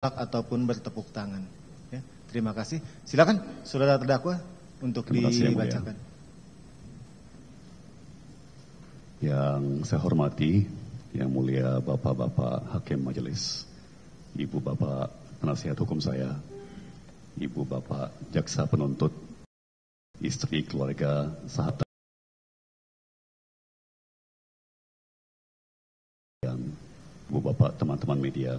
ataupun bertepuk tangan. Ya, terima kasih. Silakan saudara terdakwa untuk dibacakan. Yang saya hormati, yang mulia Bapak-Bapak Hakim Majelis, Ibu Bapak Penasihat Hukum saya, Ibu Bapak Jaksa Penuntut, istri, keluarga, sahabat, yang Ibu Bapak teman-teman media,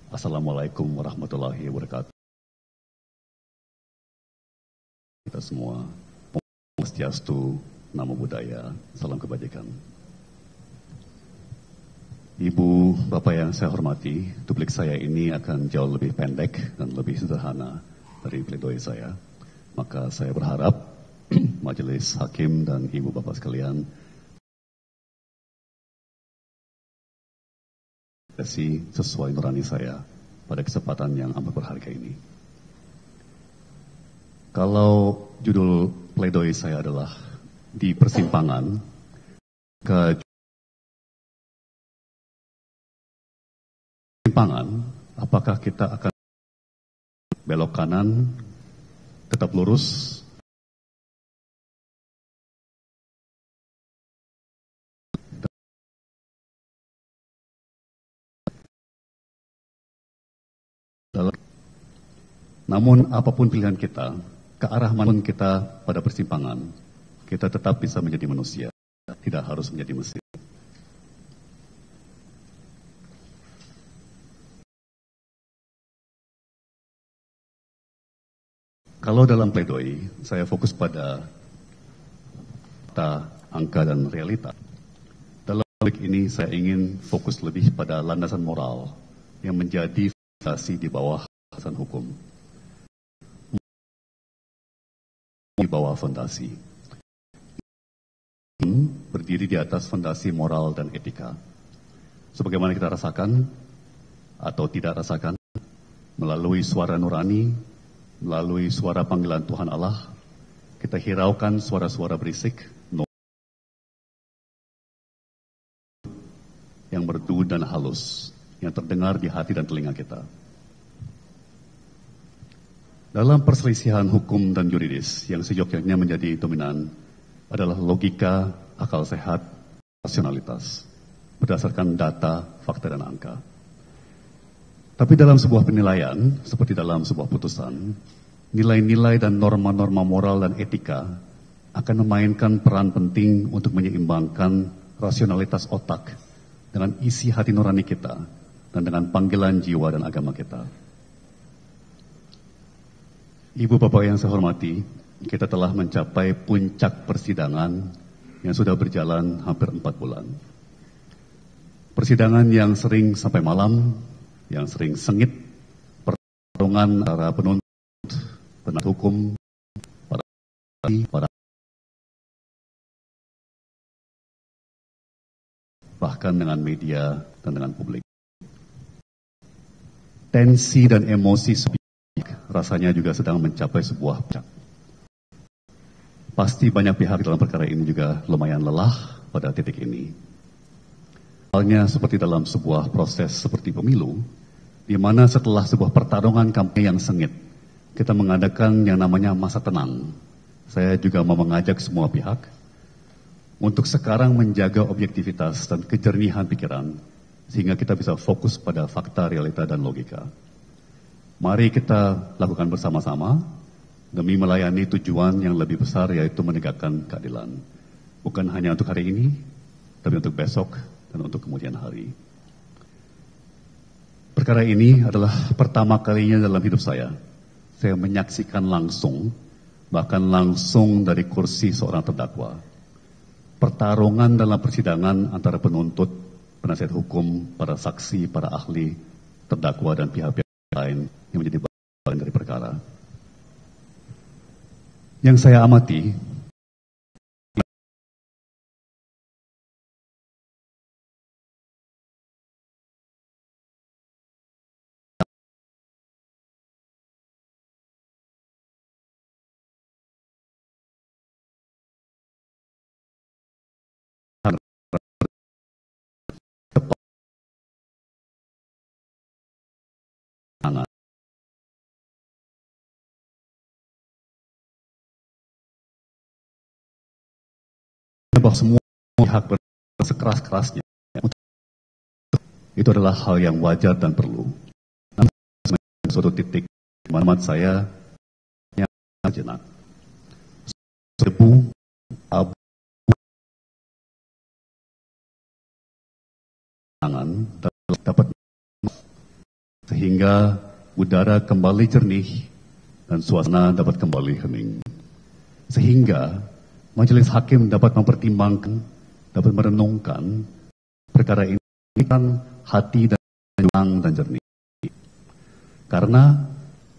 Assalamualaikum warahmatullahi wabarakatuh. Kita semua, Om Swastiastu, Namo Buddhaya, salam kebajikan. Ibu, Bapak yang saya hormati, duplik saya ini akan jauh lebih pendek dan lebih sederhana dari pledoi saya. Maka saya berharap Majelis Hakim dan Ibu Bapak sekalian sesuai nurani saya pada kesempatan yang amat berharga ini. Kalau judul pledoi saya adalah di persimpangan, apakah kita akan belok kanan, tetap lurus, namun apapun pilihan kita, ke arah manapun kita pada persimpangan, kita tetap bisa menjadi manusia, tidak harus menjadi mesin. Kalau dalam pledoi, saya fokus pada fakta, angka, dan realita. Dalam topik ini, saya ingin fokus lebih pada landasan moral yang menjadi fondasi di bawah landasan hukum. Di bawah fondasi. Berdiri di atas fondasi moral dan etika. Sebagaimana kita rasakan atau tidak rasakan, melalui suara nurani, melalui suara panggilan Tuhan Allah, kita hiraukan suara-suara berisik yang merdu dan halus, yang terdengar di hati dan telinga kita. Dalam perselisihan hukum dan yuridis, yang sejoknya menjadi dominan adalah logika, akal sehat, rasionalitas, berdasarkan data, fakta, dan angka. Tapi dalam sebuah penilaian, seperti dalam sebuah putusan, nilai-nilai dan norma-norma moral dan etika akan memainkan peran penting untuk menyeimbangkan rasionalitas otak dengan isi hati nurani kita dan dengan panggilan jiwa dan agama kita. Ibu Bapak yang saya hormati, kita telah mencapai puncak persidangan yang sudah berjalan hampir 4 bulan. Persidangan yang sering sampai malam, yang sering sengit, pertarungan antara penuntut, penasihat hukum, bahkan dengan media dan dengan publik. Tensi dan emosi rasanya juga sedang mencapai sebuah puncak. Pasti banyak pihak dalam perkara ini juga lumayan lelah pada titik ini. Halnya seperti dalam sebuah proses seperti pemilu, di mana setelah sebuah pertarungan kampanye yang sengit, kita mengadakan yang namanya masa tenang. Saya juga mau mengajak semua pihak untuk sekarang menjaga objektivitas dan kejernihan pikiran, sehingga kita bisa fokus pada fakta, realita, dan logika. Mari kita lakukan bersama-sama demi melayani tujuan yang lebih besar, yaitu menegakkan keadilan. Bukan hanya untuk hari ini, tapi untuk besok dan untuk kemudian hari. Perkara ini adalah pertama kalinya dalam hidup saya menyaksikan langsung, bahkan langsung dari kursi seorang terdakwa, pertarungan dalam persidangan antara penuntut, penasihat hukum, para saksi, para ahli, terdakwa, dan pihak-pihak lain yang menjadi bagian dari perkara. Yang saya amati, bahwa semua pihak bersekeras-kerasnya itu adalah hal yang wajar dan perlu. Namun suatu titik menurut saya yang jenak. Debu, abu, tangan dapat sehingga udara kembali jernih dan suasana dapat kembali hening. Sehingga majelis hakim dapat mempertimbangkan, dapat merenungkan perkara ini dengan hati dan tenang dan jernih. Karena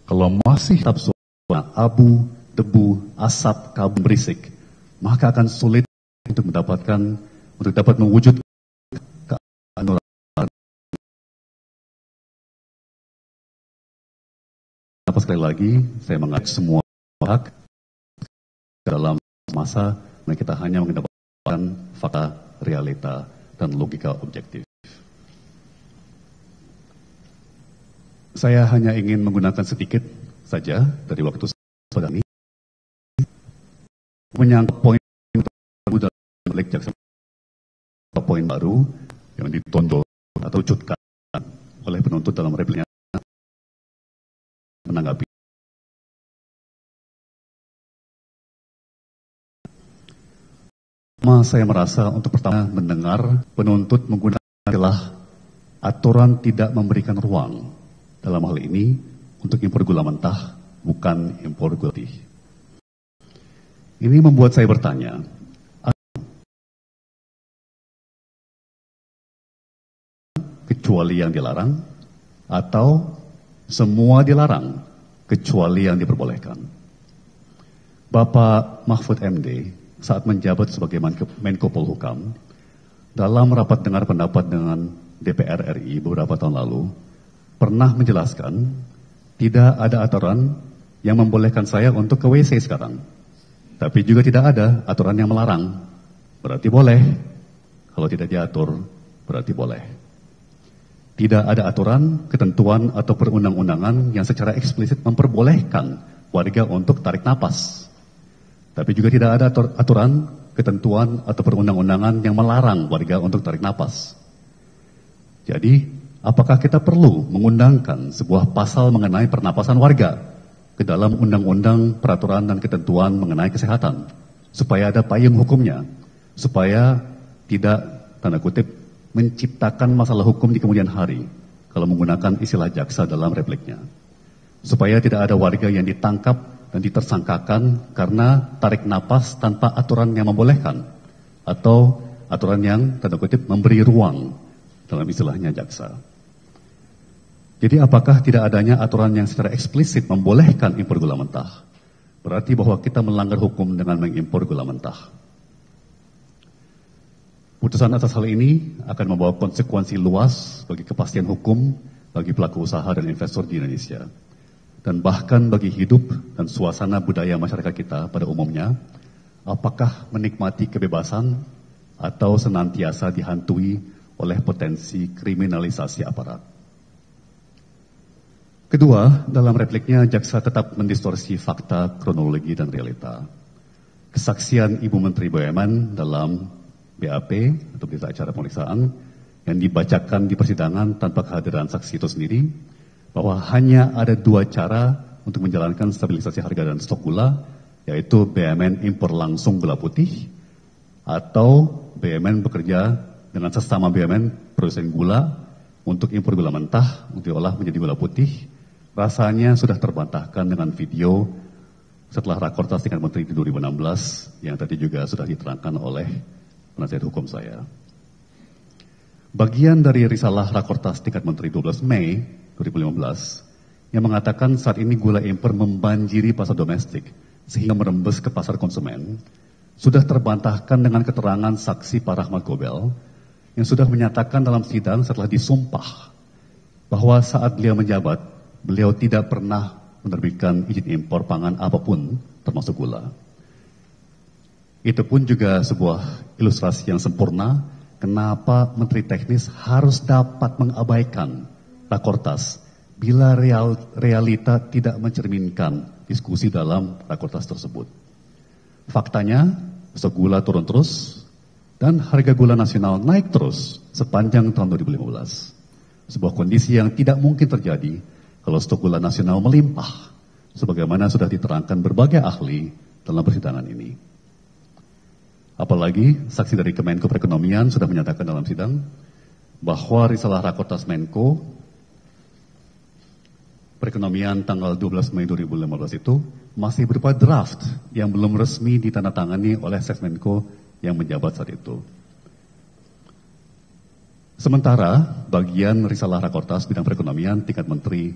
kalau masih tetap suasana abu, debu, asap, kabut berisik, maka akan sulit untuk dapat mewujudkan keanuran. Sekali lagi, saya mengajak semua pihak dalam masa yang kita hanya mendapatkan fakta, realita, dan logika objektif. Saya hanya ingin menggunakan sedikit saja dari waktu saudara ini menyangkut poin dalam jaksa, poin baru yang ditonjol atau wujudkan oleh penuntut dalam repliknya menanggapi. Saya merasa untuk pertama mendengar penuntut menggunakan istilah aturan tidak memberikan ruang dalam hal ini untuk impor gula mentah, bukan impor gula putih. Ini membuat saya bertanya, kecuali yang dilarang atau semua dilarang kecuali yang diperbolehkan? Bapak Mahfud MD saat menjabat sebagai Menko Polhukam dalam rapat dengar pendapat dengan DPR RI beberapa tahun lalu pernah menjelaskan tidak ada aturan yang membolehkan saya untuk ke WC sekarang, tapi juga tidak ada aturan yang melarang. Berarti boleh. Kalau tidak diatur berarti boleh. Tidak ada aturan, ketentuan atau perundang-undangan yang secara eksplisit memperbolehkan warga untuk tarik napas. Tapi juga tidak ada aturan, ketentuan atau perundang-undangan yang melarang warga untuk tarik napas. Jadi, apakah kita perlu mengundangkan sebuah pasal mengenai pernapasan warga ke dalam undang-undang, peraturan dan ketentuan mengenai kesehatan supaya ada payung hukumnya, supaya tidak, tanda kutip, menciptakan masalah hukum di kemudian hari kalau menggunakan istilah jaksa dalam repliknya, supaya tidak ada warga yang ditangkap dan ditersangkakan karena tarik napas tanpa aturan yang membolehkan atau aturan yang, tanda kutip, memberi ruang dalam istilahnya jaksa. Jadi apakah tidak adanya aturan yang secara eksplisit membolehkan impor gula mentah berarti bahwa kita melanggar hukum dengan mengimpor gula mentah? Putusan atas hal ini akan membawa konsekuensi luas bagi kepastian hukum bagi pelaku usaha dan investor di Indonesia, dan bahkan bagi hidup dan suasana budaya masyarakat kita pada umumnya, apakah menikmati kebebasan atau senantiasa dihantui oleh potensi kriminalisasi aparat. Kedua, dalam repliknya jaksa tetap mendistorsi fakta, kronologi, dan realita. Kesaksian Ibu Menteri BUMN dalam BAP atau berita acara pemeriksaan yang dibacakan di persidangan tanpa kehadiran saksi itu sendiri, bahwa hanya ada dua cara untuk menjalankan stabilisasi harga dan stok gula, yaitu BUMN impor langsung gula putih atau BUMN bekerja dengan sesama BUMN produsen gula untuk impor gula mentah untuk diolah menjadi gula putih. Rasanya sudah terbantahkan dengan video setelah rakortas tingkat menteri di 2016 yang tadi juga sudah diterangkan oleh penasihat hukum saya. Bagian dari risalah rakortas tingkat menteri 12 Mei 2015 yang mengatakan saat ini gula impor membanjiri pasar domestik sehingga merembes ke pasar konsumen sudah terbantahkan dengan keterangan saksi Pak Rahmat Gobel yang sudah menyatakan dalam sidang setelah disumpah bahwa saat beliau menjabat, beliau tidak pernah menerbitkan izin impor pangan apapun termasuk gula. Itu pun juga sebuah ilustrasi yang sempurna kenapa Menteri Teknis harus dapat mengabaikan rakortas bila realita tidak mencerminkan diskusi dalam rakortas tersebut. Faktanya, stok gula turun terus dan harga gula nasional naik terus sepanjang tahun 2015. Sebuah kondisi yang tidak mungkin terjadi kalau stok gula nasional melimpah, sebagaimana sudah diterangkan berbagai ahli dalam persidangan ini. Apalagi saksi dari Kemenko Perekonomian sudah menyatakan dalam sidang bahwa risalah Rakortas Menko Perekonomian tanggal 12 Mei 2015 itu masih berupa draft yang belum resmi ditandatangani oleh Sesmenko yang menjabat saat itu. Sementara bagian risalah Rakortas bidang perekonomian tingkat menteri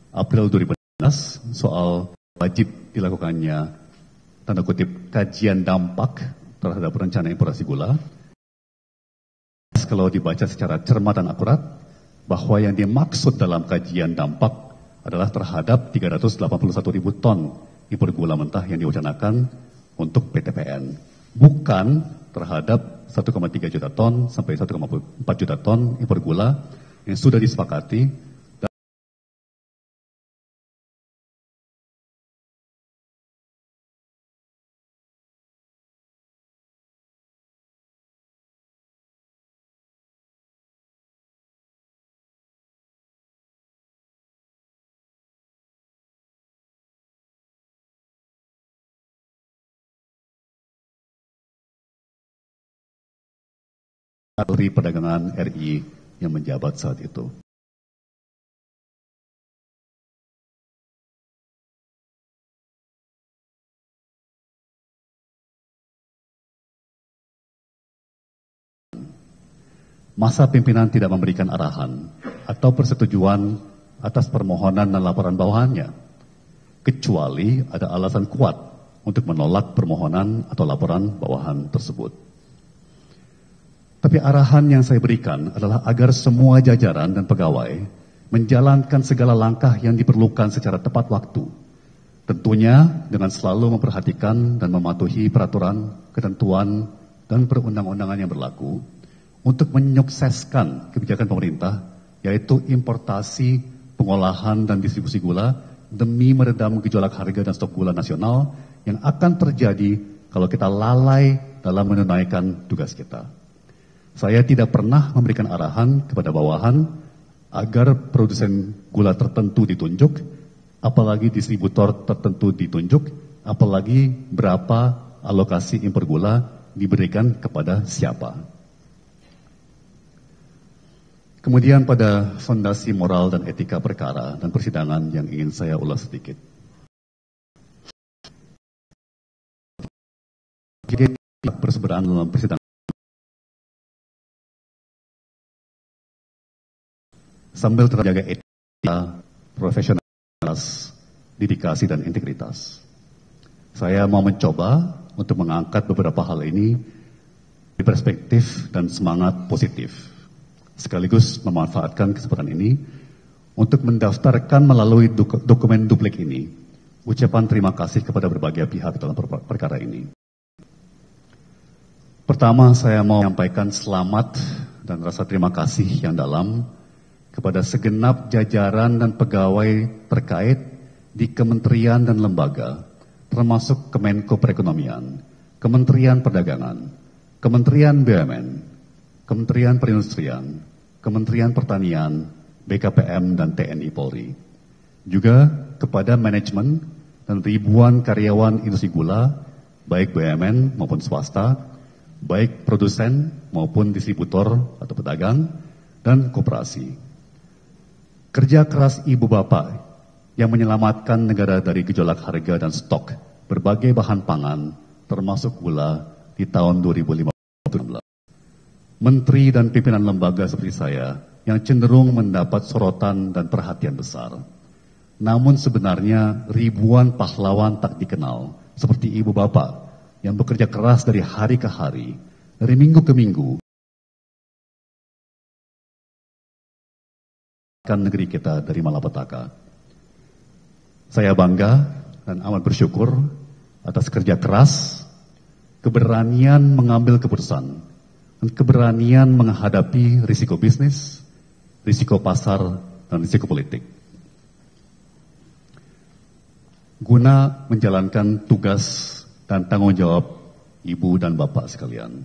April 2016 soal wajib dilakukannya tanda kutip kajian dampak terhadap rencana importasi gula, kalau dibaca secara cermat dan akurat bahwa yang dimaksud dalam kajian dampak adalah terhadap 381.000 ton impor gula mentah yang diwacanakan untuk PTPN, bukan terhadap 1,3 juta ton sampai 1,4 juta ton impor gula yang sudah disepakati Menteri Perdagangan RI yang menjabat saat itu. Masa pimpinan tidak memberikan arahan atau persetujuan atas permohonan dan laporan bawahannya, kecuali ada alasan kuat untuk menolak permohonan atau laporan bawahan tersebut. Tapi arahan yang saya berikan adalah agar semua jajaran dan pegawai menjalankan segala langkah yang diperlukan secara tepat waktu. Tentunya dengan selalu memperhatikan dan mematuhi peraturan, ketentuan, dan perundang-undangan yang berlaku untuk menyukseskan kebijakan pemerintah, yaitu importasi, pengolahan, dan distribusi gula demi meredam gejolak harga dan stok gula nasional yang akan terjadi kalau kita lalai dalam menunaikan tugas kita. Saya tidak pernah memberikan arahan kepada bawahan agar produsen gula tertentu ditunjuk, apalagi distributor tertentu ditunjuk, apalagi berapa alokasi impor gula diberikan kepada siapa. Kemudian pada fondasi moral dan etika perkara dan persidangan yang ingin saya ulas sedikit. Jadi perseberangan dalam persidangan sambil terjaga etika, profesionalitas, dedikasi, dan integritas. Saya mau mencoba untuk mengangkat beberapa hal ini di perspektif dan semangat positif, sekaligus memanfaatkan kesempatan ini untuk mendaftarkan melalui dokumen duplik ini ucapan terima kasih kepada berbagai pihak dalam perkara ini. Pertama, saya mau menyampaikan selamat dan rasa terima kasih yang dalam kepada segenap jajaran dan pegawai terkait di kementerian dan lembaga, termasuk Kemenko Perekonomian, Kementerian Perdagangan, Kementerian BUMN, Kementerian Perindustrian, Kementerian Pertanian, BKPM, dan TNI Polri. Juga kepada manajemen dan ribuan karyawan industri gula, baik BUMN maupun swasta, baik produsen maupun distributor atau pedagang, dan koperasi. Kerja keras ibu bapak yang menyelamatkan negara dari gejolak harga dan stok berbagai bahan pangan, termasuk gula, di tahun 2015. Menteri dan pimpinan lembaga seperti saya yang cenderung mendapat sorotan dan perhatian besar. Namun sebenarnya ribuan pahlawan tak dikenal, seperti ibu bapak yang bekerja keras dari hari ke hari, dari minggu ke minggu, negeri kita dari malapetaka. Saya bangga dan amat bersyukur atas kerja keras, keberanian mengambil keputusan, dan keberanian menghadapi risiko bisnis, risiko pasar, dan risiko politik. Guna menjalankan tugas dan tanggung jawab ibu dan bapak sekalian.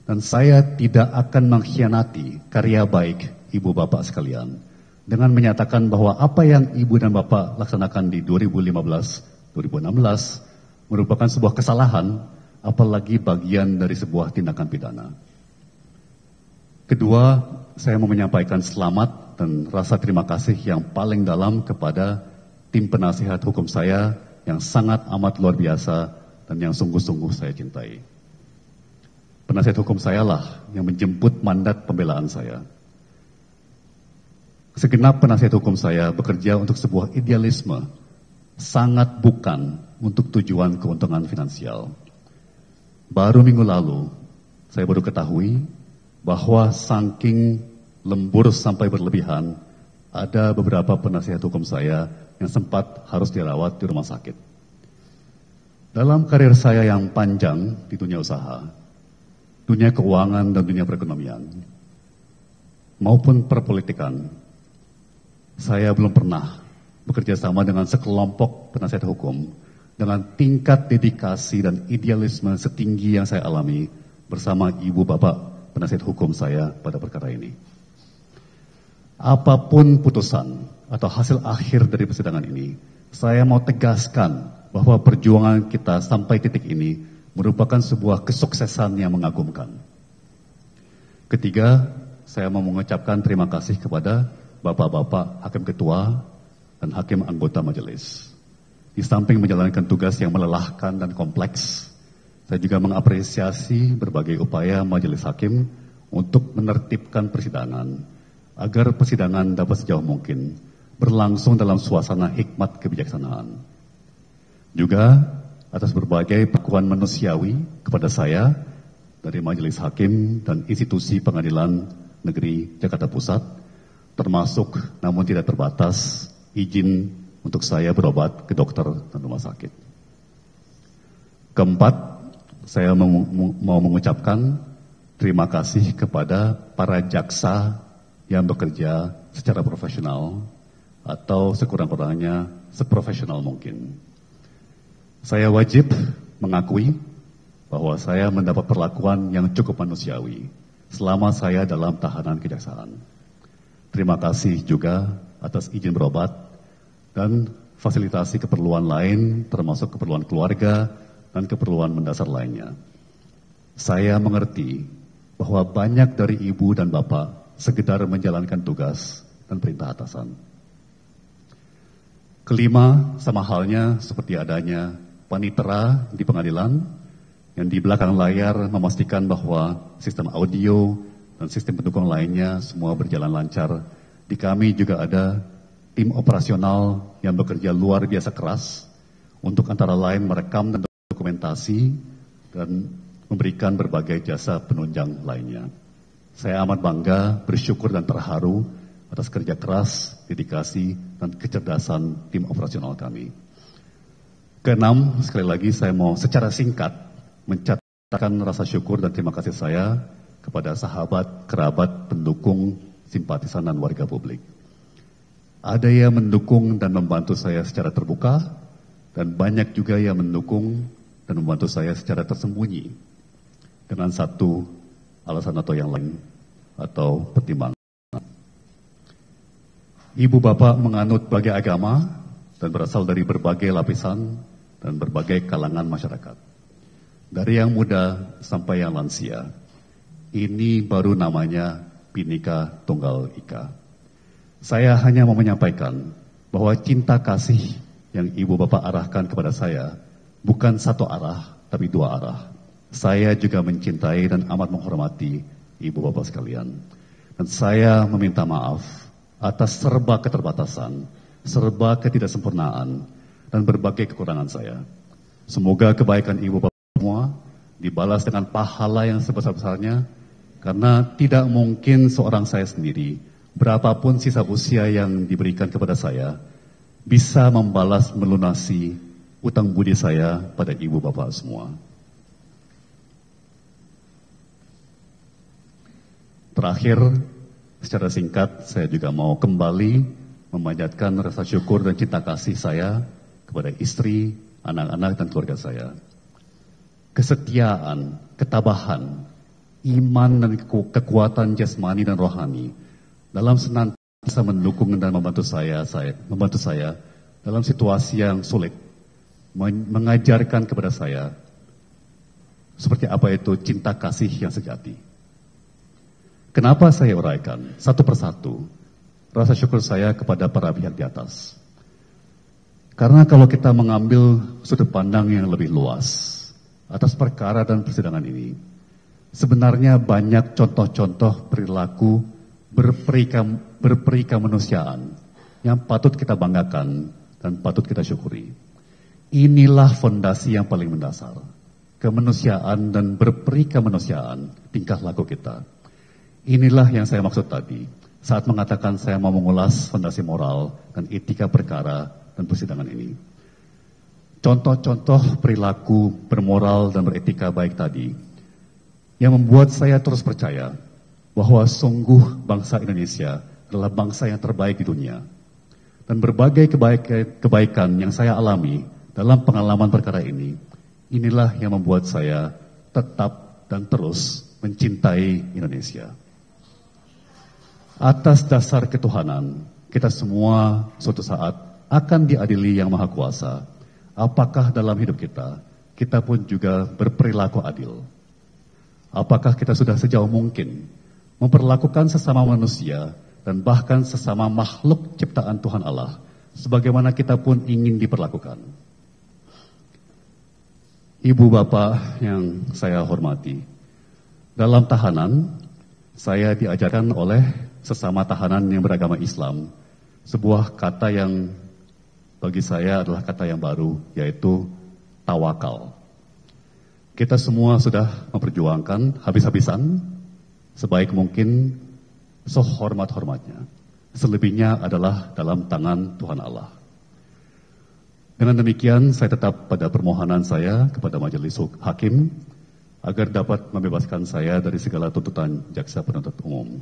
Dan saya tidak akan mengkhianati karya baik Ibu Bapak sekalian dengan menyatakan bahwa apa yang Ibu dan Bapak laksanakan di 2015-2016 merupakan sebuah kesalahan, apalagi bagian dari sebuah tindakan pidana. Kedua, saya mau menyampaikan selamat dan rasa terima kasih yang paling dalam kepada tim penasihat hukum saya yang sangat amat luar biasa dan yang sungguh-sungguh saya cintai. Penasihat hukum saya lah yang menjemput mandat pembelaan saya. Segenap penasihat hukum saya bekerja untuk sebuah idealisme, sangat bukan untuk tujuan keuntungan finansial. Baru minggu lalu, saya baru ketahui bahwa saking lembur sampai berlebihan, ada beberapa penasihat hukum saya yang sempat harus dirawat di rumah sakit. Dalam karir saya yang panjang di dunia usaha, dunia keuangan dan dunia perekonomian, maupun perpolitikan, saya belum pernah bekerja sama dengan sekelompok penasihat hukum dengan tingkat dedikasi dan idealisme setinggi yang saya alami bersama Ibu Bapak penasihat hukum saya pada perkara ini. Apapun putusan atau hasil akhir dari persidangan ini, saya mau tegaskan bahwa perjuangan kita sampai titik ini merupakan sebuah kesuksesan yang mengagumkan. Ketiga, saya mau mengucapkan terima kasih kepada Bapak-Bapak Hakim Ketua dan Hakim Anggota Majelis. Di samping menjalankan tugas yang melelahkan dan kompleks, saya juga mengapresiasi berbagai upaya Majelis Hakim untuk menertibkan persidangan, agar persidangan dapat sejauh mungkin berlangsung dalam suasana hikmat kebijaksanaan. Juga atas berbagai perlakuan manusiawi kepada saya dari Majelis Hakim dan institusi Pengadilan Negeri Jakarta Pusat, termasuk namun tidak terbatas izin untuk saya berobat ke dokter dan rumah sakit. Keempat, saya mau mengucapkan terima kasih kepada para jaksa yang bekerja secara profesional atau sekurang-kurangnya seprofesional mungkin. Saya wajib mengakui bahwa saya mendapat perlakuan yang cukup manusiawi selama saya dalam tahanan kejaksaan. Terima kasih juga atas izin berobat dan fasilitasi keperluan lain, termasuk keperluan keluarga dan keperluan mendasar lainnya. Saya mengerti bahwa banyak dari Ibu dan Bapak sekedar menjalankan tugas dan perintah atasan. Kelima, sama halnya seperti adanya panitera di pengadilan yang di belakang layar memastikan bahwa sistem audio dan sistem pendukung lainnya semua berjalan lancar. Di kami juga ada tim operasional yang bekerja luar biasa keras untuk antara lain merekam dan dokumentasi dan memberikan berbagai jasa penunjang lainnya. Saya amat bangga, bersyukur dan terharu atas kerja keras, dedikasi, dan kecerdasan tim operasional kami. Keenam, sekali lagi saya mau secara singkat mencatatkan rasa syukur dan terima kasih saya kepada sahabat, kerabat, pendukung, simpatisan, dan warga publik. Ada yang mendukung dan membantu saya secara terbuka, dan banyak juga yang mendukung dan membantu saya secara tersembunyi dengan satu alasan atau yang lain atau pertimbangan. Ibu Bapak menganut berbagai agama dan berasal dari berbagai lapisan dan berbagai kalangan masyarakat. Dari yang muda sampai yang lansia. Ini baru namanya Bhinneka Tunggal Ika. Saya hanya mau menyampaikan bahwa cinta kasih yang Ibu Bapak arahkan kepada saya bukan satu arah, tapi dua arah. Saya juga mencintai dan amat menghormati Ibu Bapak sekalian. Dan saya meminta maaf atas serba keterbatasan, serba ketidaksempurnaan, dan berbagai kekurangan saya. Semoga kebaikan Ibu Bapak semua dibalas dengan pahala yang sebesar-besarnya, karena tidak mungkin seorang saya sendiri, berapapun sisa usia yang diberikan kepada saya, bisa membalas melunasi utang budi saya pada Ibu Bapak semua. Terakhir, secara singkat saya juga mau kembali memanjatkan rasa syukur dan cinta kasih saya kepada istri, anak-anak, dan keluarga saya. Kesetiaan, ketabahan, iman dan kekuatan jasmani dan rohani dalam senantiasa mendukung dan membantu saya dalam situasi yang sulit, mengajarkan kepada saya seperti apa itu cinta kasih yang sejati. Kenapa saya uraikan satu persatu rasa syukur saya kepada para pihak di atas? Karena kalau kita mengambil sudut pandang yang lebih luas atas perkara dan persidangan ini, sebenarnya banyak contoh-contoh perilaku berperi kemanusiaan yang patut kita banggakan dan patut kita syukuri. Inilah fondasi yang paling mendasar, kemanusiaan dan berperi kemanusiaan tingkah laku kita. Inilah yang saya maksud tadi saat mengatakan saya mau mengulas fondasi moral dan etika perkara dan persidangan ini. Contoh-contoh perilaku bermoral dan beretika baik tadi yang membuat saya terus percaya bahwa sungguh bangsa Indonesia adalah bangsa yang terbaik di dunia. Dan berbagai kebaikan yang saya alami dalam pengalaman perkara ini, inilah yang membuat saya tetap dan terus mencintai Indonesia. Atas dasar ketuhanan, kita semua suatu saat akan diadili Yang Maha Kuasa. Apakah dalam hidup kita, kita pun juga berperilaku adil? Apakah kita sudah sejauh mungkin memperlakukan sesama manusia dan bahkan sesama makhluk ciptaan Tuhan Allah sebagaimana kita pun ingin diperlakukan? Ibu bapak yang saya hormati, dalam tahanan saya diajarkan oleh sesama tahanan yang beragama Islam sebuah kata yang bagi saya adalah kata yang baru, yaitu tawakal. Kita semua sudah memperjuangkan habis-habisan, sebaik mungkin, sehormat-hormatnya. Selebihnya adalah dalam tangan Tuhan Allah. Dengan demikian, saya tetap pada permohonan saya kepada Majelis Hakim, agar dapat membebaskan saya dari segala tuntutan jaksa penuntut umum.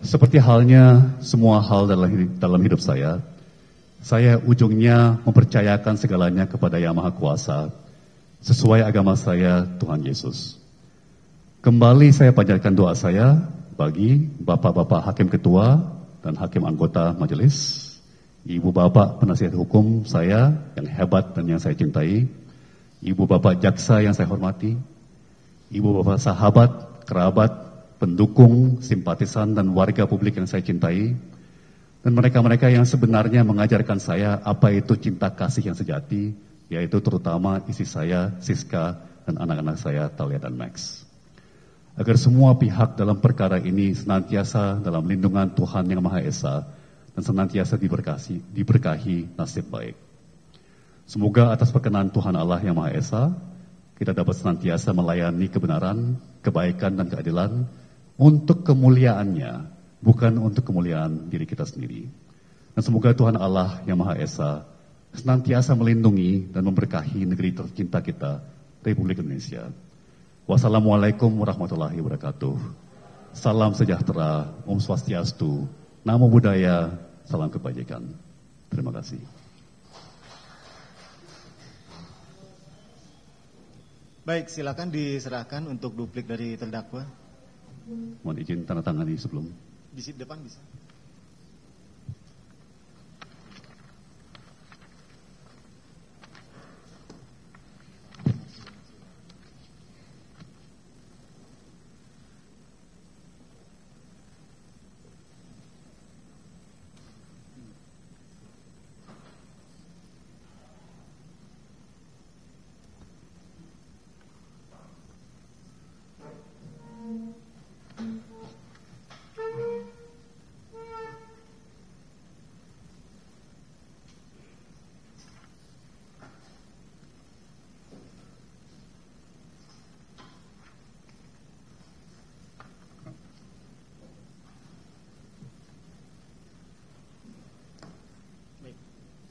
Seperti halnya semua hal dalam hidup saya ujungnya mempercayakan segalanya kepada Yang Maha Kuasa, sesuai agama saya, Tuhan Yesus. Kembali saya panjatkan doa saya bagi Bapak-Bapak Hakim Ketua dan Hakim Anggota Majelis, Ibu Bapak Penasihat Hukum saya yang hebat dan yang saya cintai, Ibu Bapak Jaksa yang saya hormati, Ibu Bapak sahabat, kerabat, pendukung, simpatisan, dan warga publik yang saya cintai, dan mereka-mereka yang sebenarnya mengajarkan saya apa itu cinta kasih yang sejati, yaitu terutama istri saya, Siska, dan anak-anak saya, Talia dan Max. Agar semua pihak dalam perkara ini senantiasa dalam lindungan Tuhan Yang Maha Esa dan senantiasa diberkahi nasib baik. Semoga atas perkenan Tuhan Allah Yang Maha Esa, kita dapat senantiasa melayani kebenaran, kebaikan, dan keadilan untuk kemuliaannya, bukan untuk kemuliaan diri kita sendiri. Dan semoga Tuhan Allah Yang Maha Esa senantiasa melindungi dan memberkahi negeri tercinta kita, Republik Indonesia. Wassalamualaikum warahmatullahi wabarakatuh. Salam sejahtera, Om Swastiastu, Namo Buddhaya, salam kebajikan. Terima kasih. Baik, silakan diserahkan untuk duplik dari terdakwa. Mohon izin tanda tangani sebelum. Di depan bisa.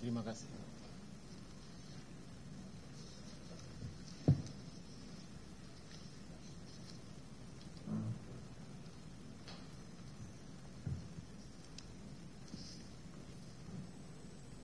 Terima kasih.